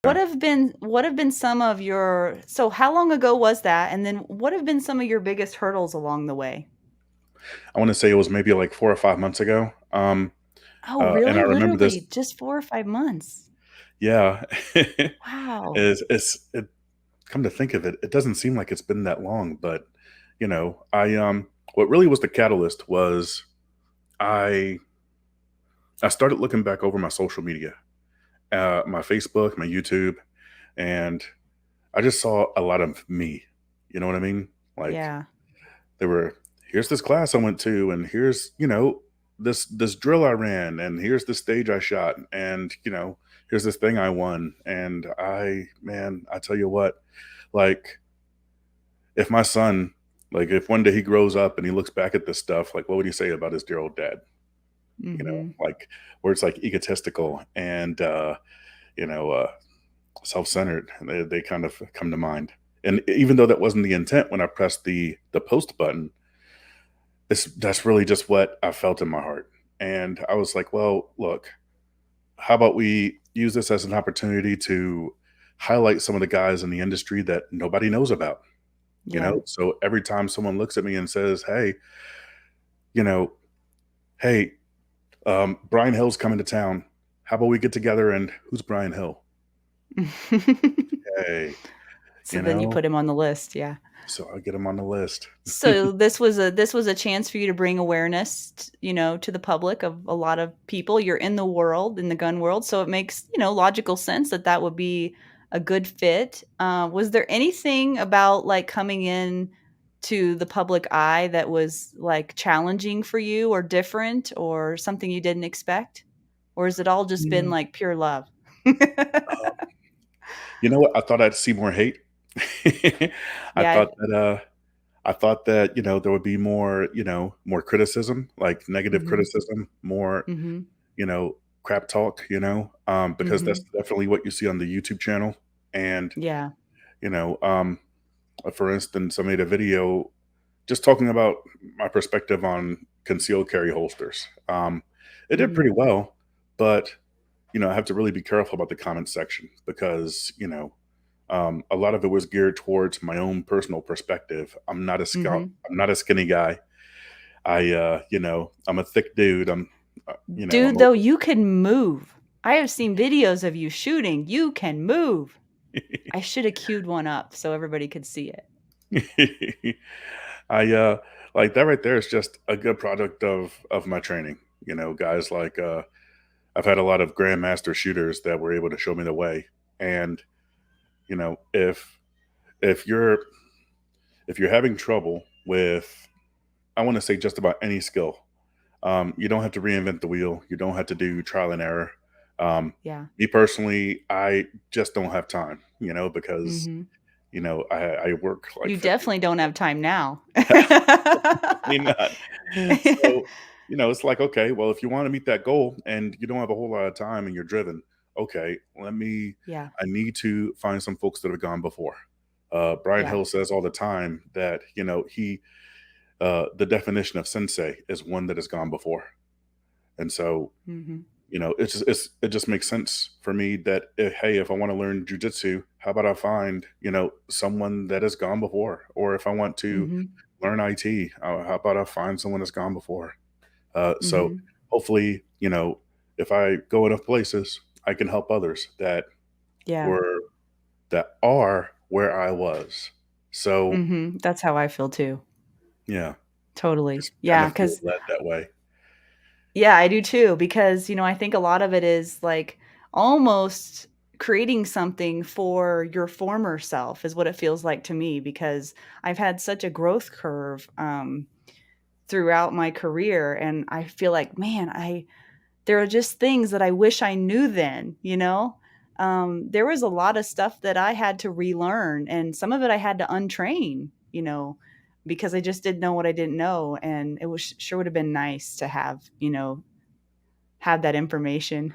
What have been some of your so how long ago was that? And then what have been some of your biggest hurdles along the way? I want to say it was maybe like 4 or 5 months ago. Oh, And I really? remember this. Literally just 4 or 5 months. Yeah. Wow. It come to think of it, it doesn't seem like it's been that long, but I what really was the catalyst was I I started looking back over my social media, my Facebook, my YouTube, and I just saw a lot of me. You know what I mean? Like Yeah. there were here's this class I went to, and here's this drill I ran, and here's the stage I shot, and here's this thing I won, and I tell you what, like if my son, like if one day he grows up and he looks back at this stuff, like what would he say about his dear old dad? Mhm. Like where it's like egotistical and you know uh, self-centered. They kind of come to mind. And even though that wasn't the intent when I pressed the post button, that's really just what I felt in my heart. And I was like, well, look, how about we use this as an opportunity to highlight some of the guys in the industry that nobody knows about? Yeah. So every time someone looks at me and says, you know, hey, Brian Hill's coming to town. How about we get together and who's Brian Hill? Hey, So you then you know, put him on the list, yeah. so I get him on the list. So this was a chance for you to bring awareness, to the public of a lot of people. You're in the world, in the gun world, so it makes, logical sense that that would be a good fit. Was there anything about like coming in to the public eye that was like challenging for you or different or something you didn't expect? Or has it all just been Mm, like pure love? uh, you know what? I thought I'd see more hate. I Yeah. thought that there would be more more criticism, like negative Mhm. criticism, more Mhm. you know crap talk, because that's Mhm. definitely what you see on the YouTube channel. And Yeah. you know, for instance, I made a video just talking about my perspective on concealed carry holsters. It did Mhm. pretty well, but I have to really be careful about the comment section because a lot of it was geared towards my own personal perspective. Mhm. I'm not a skinny guy. I'm a thick dude. I'm Dude, though, you can move. I have seen videos of you shooting. You can move. I should have queued one up so everybody could see it. I like that right there is just a good product of my training. Guys like I've had a lot of grandmaster shooters that were able to show me the way. And you know, if you're if you're having trouble with, I want to say just about any skill, you don't have to reinvent the wheel. You don't have to do trial and error. Yeah. Me personally, I just don't have time. Because Mhm. I work like You 50. definitely don't have time now. Definitely not. So, it's like, okay, well, if you want to meet that goal and you don't have a whole lot of time and you're driven, okay, Yeah. I need to find some folks that have gone before. Brian Yeah. Hill says all the time that, the definition of sensei is one that has gone before. And so, Mhm. it just makes sense for me that, hey, if I want to learn jujitsu, how about I find, someone that has gone before? Or if I want to Mhm. learn IT, how about I find someone that's gone before? So Mhm. hopefully, if I go enough places, I can help others Yeah. were that are where I was. So Mhm. That's how I feel too. yeah, Totally. just kind Yeah, of feel 'cause led that way. yeah, I do too because, I think a lot of it is like almost creating something for your former self is what it feels like to me because I've had such a growth curve throughout my career and I feel like, man, I there are just things that I wish I knew then. There was a lot of stuff that I had to relearn and some of it I had to untrain, because I just didn't know what I didn't know and it was sure would have been nice to have that information.